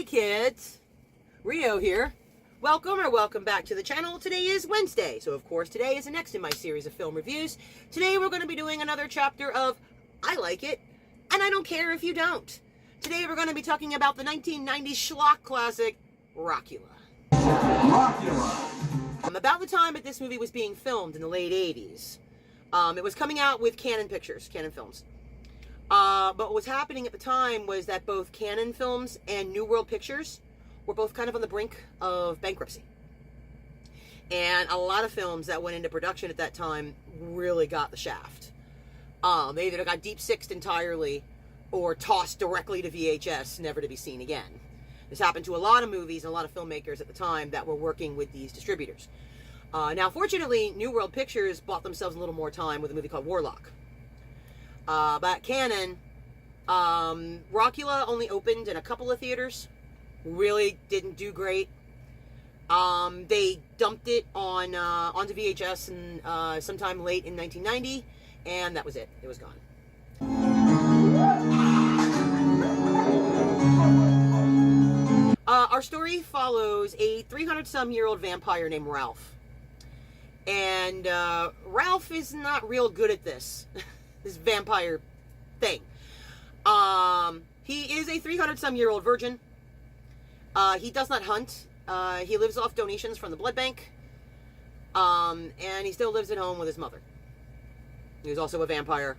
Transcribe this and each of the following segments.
Hey kids, Rio here. Welcome back to the channel. Today is Wednesday, so of course today is the next in my series of film reviews. Today we're going to be doing another chapter of I Like It, and I Don't Care If You Don't. Today we're going to be talking about the 1990s schlock classic, Rockula. About the time that this movie was being filmed in the late 80s, it was coming out with Canon Films. But what was happening at the time was that both Canon Films and New World Pictures were both kind of on the brink of bankruptcy. And a lot of films that went into production at that time really got the shaft. They either got deep-sixed entirely or tossed directly to VHS, never to be seen again. This happened to a lot of movies and a lot of filmmakers at the time that were working with these distributors. Now, fortunately, New World Pictures bought themselves a little more time with a movie called Warlock. But Canon, Rockula only opened in a couple of theaters. Really didn't do great. They dumped it onto VHS and sometime late in 1990, and that was it. It was gone. Our story follows a 300-some-year-old vampire named Ralph. And Ralph is not real good at this vampire thing. He is a 300-some-year-old virgin. He does not hunt. He lives off donations from the blood bank. And he still lives at home with his mother. He was also a vampire,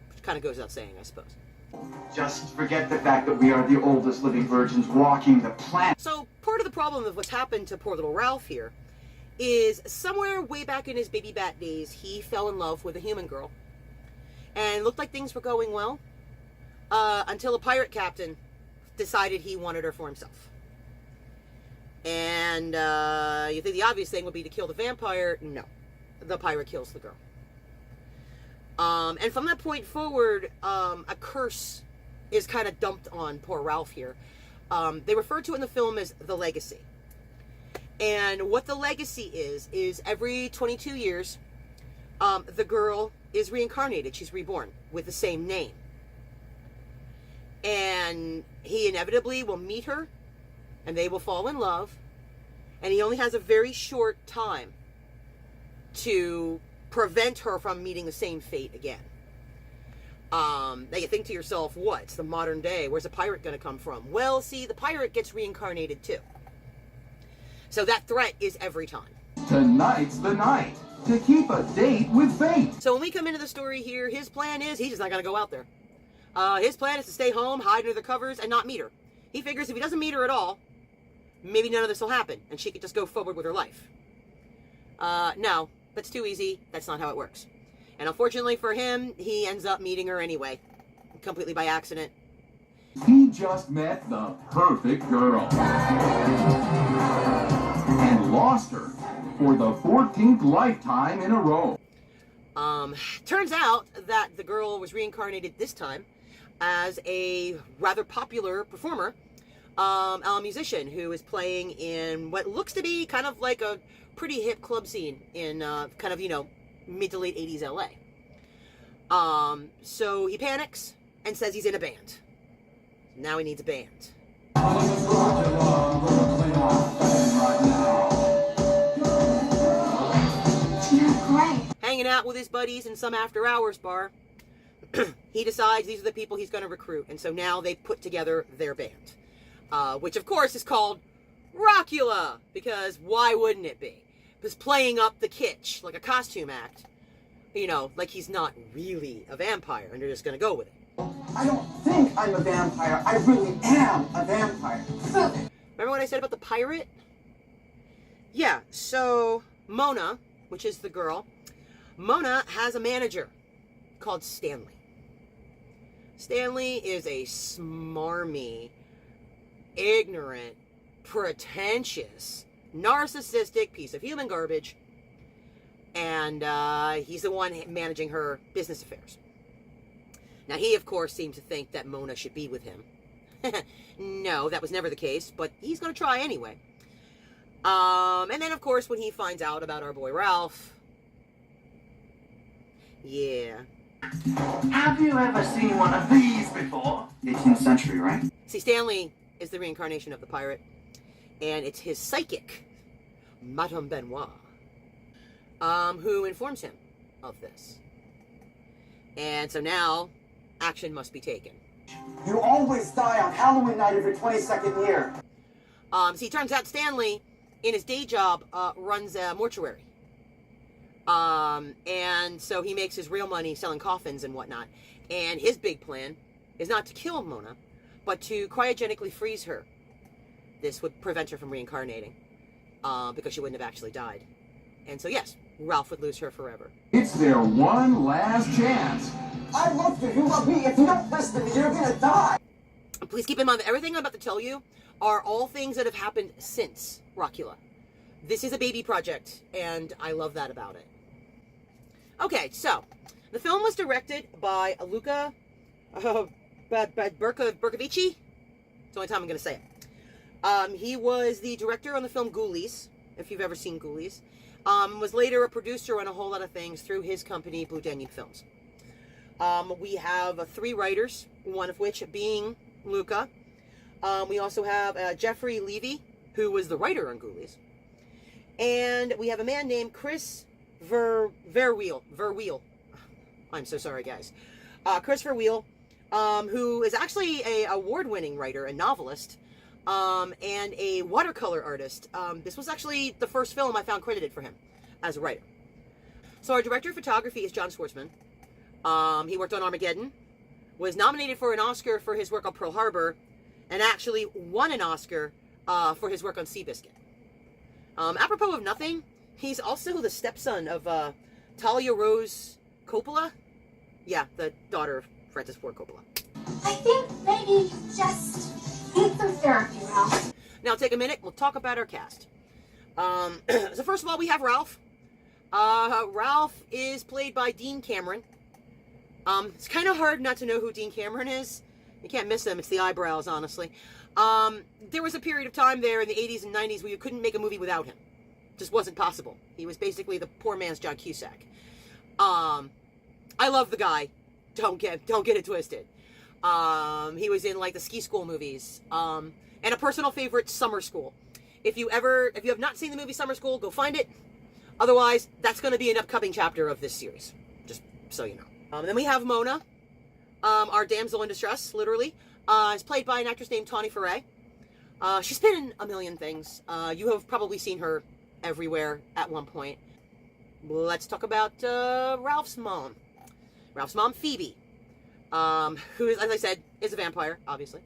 which kind of goes without saying, I suppose. Just forget the fact that we are the oldest living virgins walking the planet. So, part of the problem of what's happened to poor little Ralph here is somewhere way back in his baby bat days, he fell in love with a human girl. And it looked like things were going well, until a pirate captain decided he wanted her for himself. And you think the obvious thing would be to kill the vampire? No. The pirate kills the girl. And from that point forward, a curse is kind of dumped on poor Ralph here. They refer to it in the film as the legacy. And what the legacy is every 22 years, the girl is reincarnated. She's reborn with the same name. And he inevitably will meet her, and they will fall in love. And he only has a very short time to prevent her from meeting the same fate again. Now you think to yourself, what? It's the modern day. Where's a pirate going to come from? Well, see, the pirate gets reincarnated too. So that threat is every time. Tonight's the night to keep a date with fate. So when we come into the story here, his plan is he's just not going to go out there. His plan is to stay home, hide under the covers, and not meet her. He figures if he doesn't meet her at all, maybe none of this will happen, and she could just go forward with her life. No, that's too easy. That's not how it works. And unfortunately for him, he ends up meeting her anyway, completely by accident. He just met the perfect girl. And lost her for the 14th lifetime in a row. Turns out that the girl was reincarnated this time as a rather popular performer, a musician who is playing in what looks to be kind of like a pretty hip club scene in kind of, mid to late 80s LA. So he panics and says he's in a band. Now he needs a band. Hanging out with his buddies in some after-hours bar, he decides these are the people he's going to recruit. And so now they put together their band, which, of course, is called Rockula, because why wouldn't it be? Because playing up the kitsch, like a costume act, like he's not really a vampire, and they're just going to go with it. I don't think I'm a vampire. I really am a vampire. Remember what I said about the pirate? Yeah, so Mona, which is the girl, Mona has a manager called Stanley. Stanley is a smarmy, ignorant, pretentious, narcissistic piece of human garbage. And he's the one managing her business affairs. Now, he, of course, seemed to think that Mona should be with him. No, that was never the case, but he's going to try anyway. And then, of course, when he finds out about our boy Ralph, yeah. Have you ever seen one of these before? 18th century, right? See, Stanley is the reincarnation of the pirate, and it's his psychic, Madame Benoit, who informs him of this. And so now, action must be taken. You always die on Halloween night of your 22nd year. See, it turns out Stanley, in his day job, runs a mortuary. And so he makes his real money selling coffins and whatnot. And his big plan is not to kill Mona, but to cryogenically freeze her. This would prevent her from reincarnating, because she wouldn't have actually died. And so, yes, Ralph would lose her forever. It's their one last chance. I love you. You love me. If you don't listen to me, you're gonna die. Please keep in mind that everything I'm about to tell you are all things that have happened since Rockula. This is a baby project, and I love that about it. Okay, so the film was directed by Luca Bercovici. It's the only time I'm going to say it. He was the director on the film Ghoulies, if you've ever seen Ghoulies. Was later a producer on a whole lot of things through his company, Blue Danube Films. We have 3 writers, one of which being Luca. We also have Jeffrey Levy, who was the writer on Ghoulies. And we have a man named Chris Verweel. I'm so sorry, guys. Chris Verweel, who is actually an award-winning writer and novelist, and a watercolor artist. This was actually the first film I found credited for him as a writer. So our director of photography is John Schwartzman. He worked on Armageddon, was nominated for an Oscar for his work on Pearl Harbor, and actually won an Oscar for his work on Seabiscuit. Apropos of nothing, he's also the stepson of Talia Rose Coppola. Yeah, the daughter of Francis Ford Coppola. I think maybe just need some therapy, Ralph. Now take a minute, we'll talk about our cast. So first of all, we have Ralph. Ralph is played by Dean Cameron. It's kind of hard not to know who Dean Cameron is. You can't miss him, it's the eyebrows, honestly. There was a period of time there in the 80s and 90s where you couldn't make a movie without him. Just wasn't possible. He was basically the poor man's John Cusack. I love the guy. Don't get it twisted. He was in like the Ski School movies, and a personal favorite, Summer School. If you have not seen the movie Summer School, go find it. Otherwise, that's going to be an upcoming chapter of this series, just so you know. And then we have Mona, our damsel in distress, literally. Is played by an actress named Tawny Foray. She's been in a million things. You have probably seen her everywhere at one point. Let's talk about Ralph's mom. Ralph's mom, Phoebe, who is, as I said, is a vampire, obviously.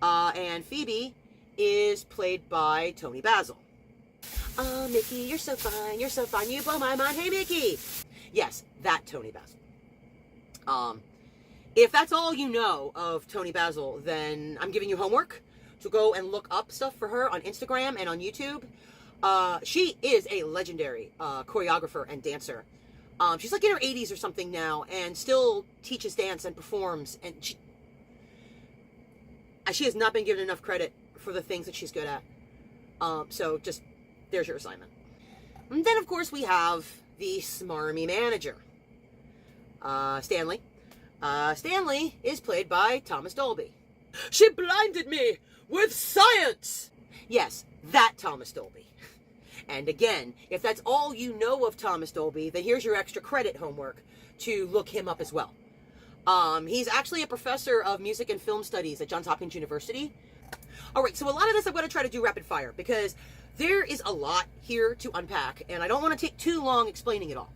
And Phoebe is played by Tony Basil. Oh, Mickey, you're so fine, you blow my mind. Hey, Mickey! Yes, that Tony Basil. If that's all you know of Tony Basil, then I'm giving you homework to go and look up stuff for her on Instagram and on YouTube. She is a legendary choreographer and dancer. She's like in her 80s or something now and still teaches dance and performs. And she has not been given enough credit for the things that she's good at. So just, there's your assignment. And then, of course, we have the smarmy manager, Stanley. Stanley is played by Thomas Dolby. She blinded me with science! Yes, that Thomas Dolby. And again, if that's all you know of Thomas Dolby, then here's your extra credit homework to look him up as well. He's actually a professor of music and film studies at Johns Hopkins University. Alright, so a lot of this I'm going to try to do rapid fire because there is a lot here to unpack, and I don't want to take too long explaining it all.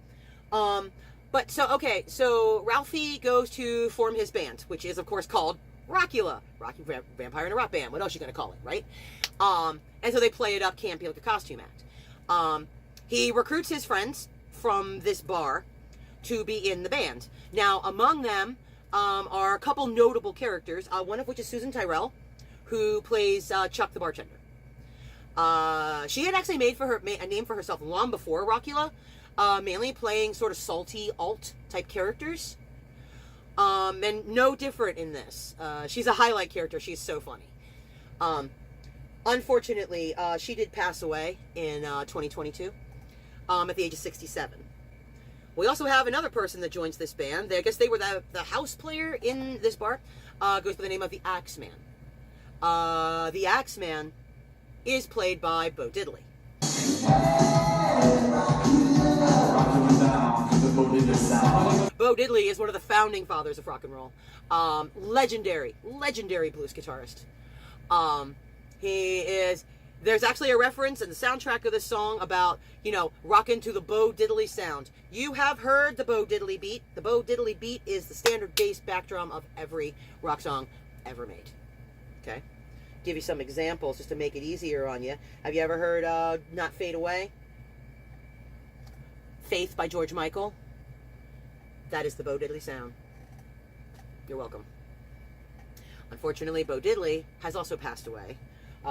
But so Ralphie goes to form his band, which is of course called Rockula. Vampire in a rock band. What else are you going to call it, right? And so they play it up campy like a costume act. He recruits his friends from this bar to be in the band. Now, among them are a couple notable characters, one of which is Susan Tyrrell, who plays Chuck the bartender. She had actually made a name for herself long before Rockula, mainly playing sort of salty alt type characters. And no different in this. She's a highlight character. She's so funny. Unfortunately, she did pass away in 2022 at the age of 67. We also have another person that joins this band. I guess they were the house player in this bar. Goes by the name of the Axeman. The Axeman is played by Bo Diddley. Bo Diddley is one of the founding fathers of rock and roll. Legendary blues guitarist. He is. There's actually a reference in the soundtrack of this song about, rocking to the Bo Diddley sound. You have heard the Bo Diddley beat. The Bo Diddley beat is the standard bass back drum of every rock song ever made. Okay? Give you some examples just to make it easier on you. Have you ever heard Not Fade Away? Faith by George Michael. That is the Bo Diddley sound. You're welcome. Unfortunately, Bo Diddley has also passed away.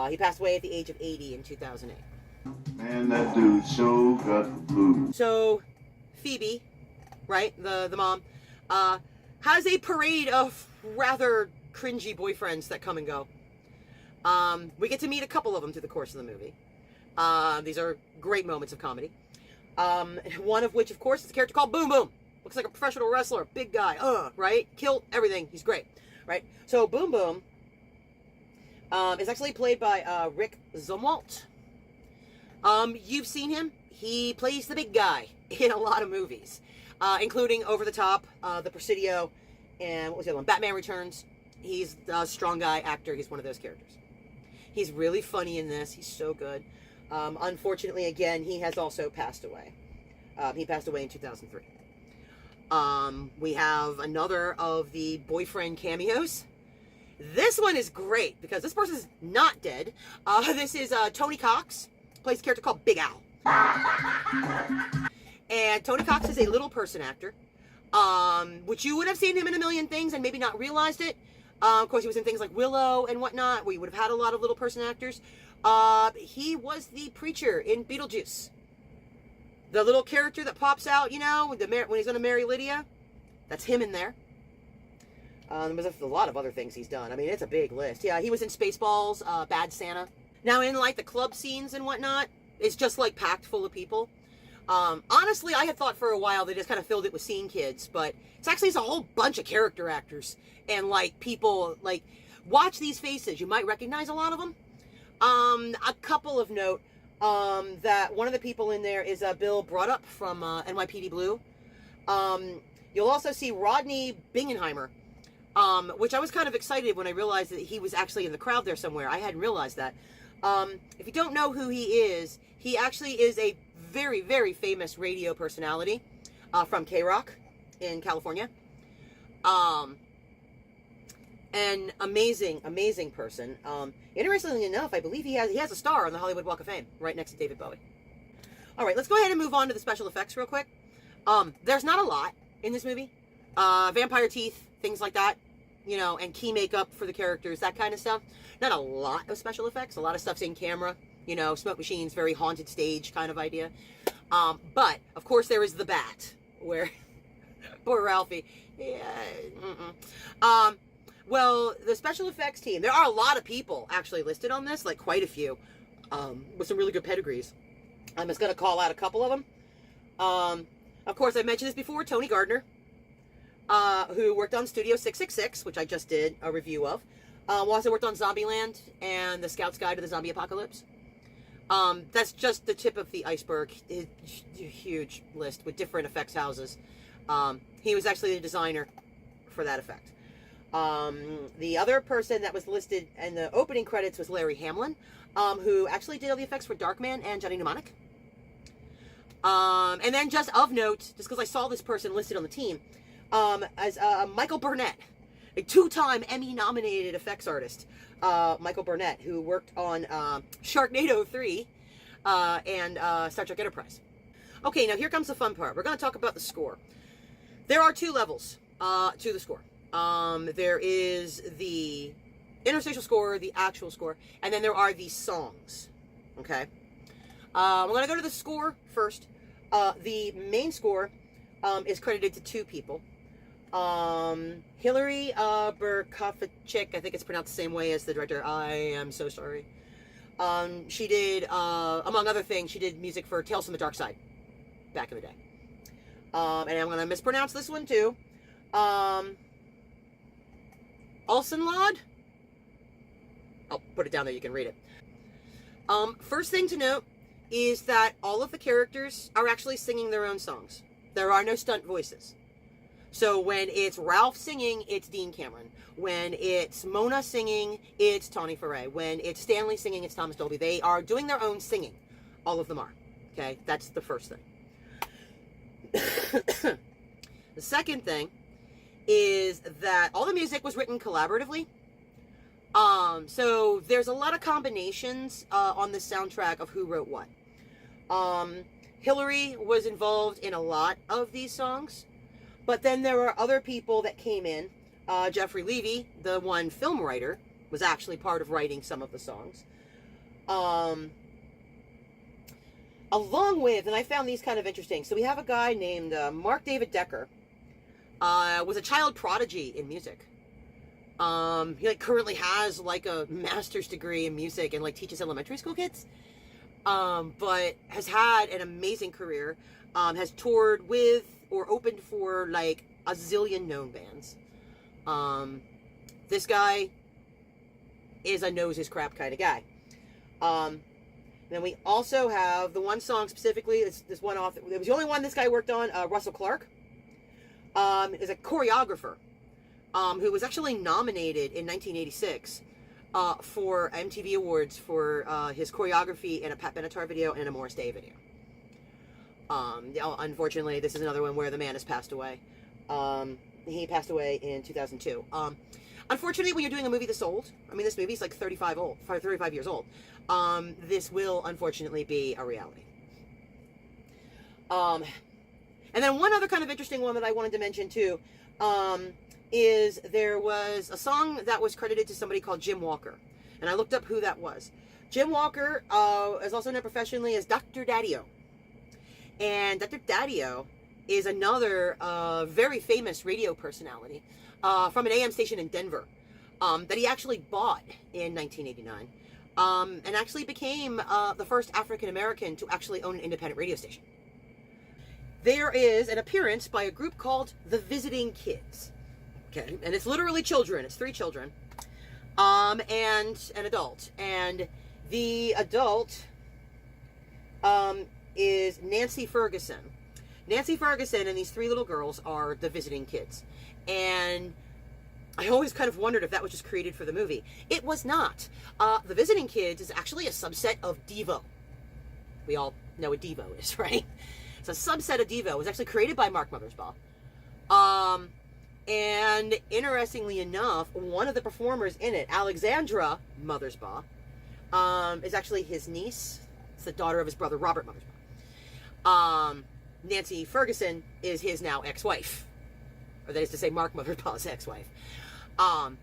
He passed away at the age of 80 in 2008. Man, that dude so got the blues. So, Phoebe, right, the mom, has a parade of rather cringy boyfriends that come and go. We get to meet a couple of them through the course of the movie. These are great moments of comedy. One of which, of course, is a character called Boom Boom. Looks like a professional wrestler, big guy, right? Kilt, everything. He's great, right? So Boom Boom is actually played by Rick Zumwalt. You've seen him. He plays the big guy in a lot of movies, including Over the Top, The Presidio, and what was the other one? Batman Returns. He's a strong guy actor. He's one of those characters. He's really funny in this. He's so good. Unfortunately, again, he has also passed away. He passed away in 2003. We have another of the boyfriend cameos. This one is great because this person's not dead. This is Tony Cox, plays a character called Big Al. And Tony Cox is a little person actor, which you would have seen him in a million things and maybe not realized it. Of course, he was in things like Willow and whatnot, where you would have had a lot of little person actors. He was the preacher in Beetlejuice. The little character that pops out, when he's going to marry Lydia. That's him in there. There's a lot of other things he's done. I mean, it's a big list. Yeah, he was in Spaceballs, Bad Santa. Now, in, the club scenes and whatnot, it's just, packed full of people. Honestly, I had thought for a while they just kind of filled it with scene kids, but it's a whole bunch of character actors. And, people, watch these faces. You might recognize a lot of them. A couple of note, that one of the people in there is Bill Broughtup from NYPD Blue. You'll also see Rodney Bingenheimer, which I was kind of excited when I realized that he was actually in the crowd there somewhere. I hadn't realized that. If you don't know who he actually is a very, very famous radio personality from K-Rock in California. An amazing, amazing person. Interestingly enough, I believe he has a star on the Hollywood Walk of Fame, right next to David Bowie. All right, let's go ahead and move on to the special effects real quick. There's not a lot in this movie. Vampire teeth, things like that, and key makeup for the characters, that kind of stuff. Not a lot of special effects. A lot of stuff's in camera, smoke machines, very haunted stage kind of idea. But, of course, there is the bat, where poor Ralphie. Yeah. Well, the special effects team, there are a lot of people actually listed on this, quite a few, with some really good pedigrees. I'm just going to call out a couple of them. Of course, I mentioned this before, Tony Gardner, who worked on Studio 666, which I just did a review of. Also worked on Zombieland and The Scout's Guide to the Zombie Apocalypse. That's just the tip of the iceberg. It's a huge list with different effects houses. He was actually the designer for that effect. The other person that was listed in the opening credits was Larry Hamlin, who actually did all the effects for Darkman and Johnny Mnemonic. And then just of note, just because I saw this person listed on the team, as Michael Burnett, a two-time Emmy-nominated effects artist. Michael Burnett, who worked on Sharknado 3 and Star Trek Enterprise. Okay, now here comes the fun part. We're going to talk about the score. There are two levels to the score. There is the interstitial score, the actual score, and then there are the songs. Okay? I'm going to go to the score first. The main score is credited to two people. Hillary Berkovicek, I think it's pronounced the same way as the director. I am so sorry. She did, among other things, she did music for Tales from the Dark Side back in the day. And I'm going to mispronounce this one too. Olsenlod? I'll put it down there, you can read it. First thing to note is that all of the characters are actually singing their own songs. There are no stunt voices. So when it's Ralph singing, it's Dean Cameron. When it's Mona singing, it's Tawny Foray. When it's Stanley singing, it's Thomas Dolby. They are doing their own singing. All of them are. Okay? That's the first thing. The second thing is that all the music was written collaboratively. So there's a lot of combinations on the soundtrack of who wrote what. Hillary was involved in a lot of these songs, but then there were other people that came in. Jeffrey Levy, the one film writer, was actually part of writing some of the songs. Along with, and I found these kind of interesting, so we have a guy named Mark David Decker, was a child prodigy in music. He currently has a master's degree in music and teaches elementary school kids. But has had an amazing career. Has toured with or opened for a zillion known bands. This guy is a knows his crap kind of guy. Then we also have the one song specifically. This one off. It was the only one this guy worked on. Russell Clark is a choreographer who was actually nominated in 1986 for MTV Awards for his choreography in a Pat Benatar video and a Morris Day video. Unfortunately, this is another one where the man has passed away. He passed away in 2002. Unfortunately, when you're doing a movie this old, this movie's 35 years old. This will unfortunately be a reality. And then one other kind of interesting one that I wanted to mention too, is there was a song that was credited to somebody called Jim Walker. And I looked up who that was. Jim Walker is also known professionally as Dr. Daddy-O. And Dr. Daddy-O is another very famous radio personality from an AM station in Denver that he actually bought in 1989 and actually became the first African-American to actually own an independent radio station. There is an appearance by a group called The Visiting Kids. Okay, and it's literally children. It's 3 children, and an adult. And the adult is Nancy Ferguson. Nancy Ferguson and these 3 little girls are the visiting kids. And I always kind of wondered if that was just created for the movie. It was not. The Visiting Kids is actually a subset of Devo. We all know what Devo is, right? It's a subset of Devo. It was actually created by Mark Mothersbaugh. And interestingly enough, one of the performers in it, Alexandra Mothersbaugh, is actually his niece. It's the daughter of his brother, Robert Mothersbaugh. Nancy Ferguson is his now ex-wife. Or that is to say, Mark Mothersbaugh's ex-wife. And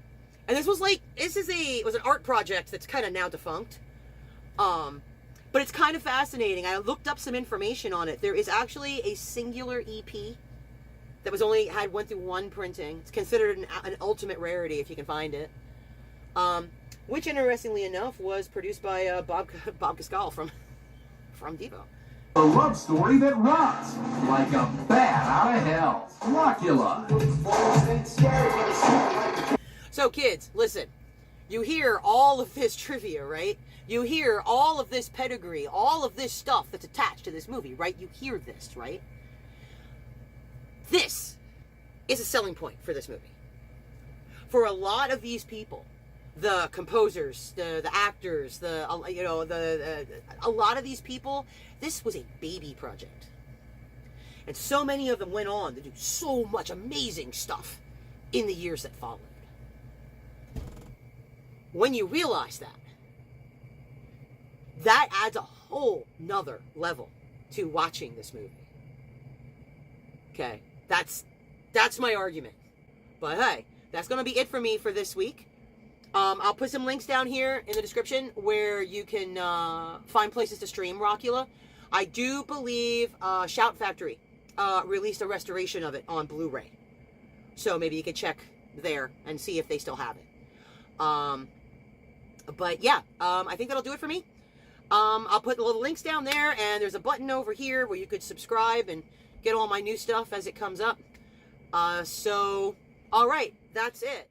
this was it was an art project that's kind of now defunct. But it's kind of fascinating. I looked up some information on it. There is actually a singular EP that went through 1 printing. It's considered an ultimate rarity if you can find it. Which, interestingly enough, was produced by Bob Cascal from Devo. A love story that rocks like a bat out of hell. Rockula. So, kids, listen. You hear all of this trivia, right? You hear all of this pedigree, all of this stuff that's attached to this movie, right? You hear this, right? This is a selling point for this movie. For a lot of these people, the composers, the actors, a lot of these people, this was a baby project. And so many of them went on to do so much amazing stuff in the years that followed. When you realize that adds a whole nother level to watching this movie. Okay, that's my argument. But hey, that's going to be it for me for this week. I'll put some links down here in the description where you can find places to stream Rockula. I do believe Shout Factory released a restoration of it on Blu-ray. So maybe you could check there and see if they still have it. But yeah, I think that'll do it for me. I'll put all the links down there, and there's a button over here where you could subscribe and get all my new stuff as it comes up. So, all right, that's it.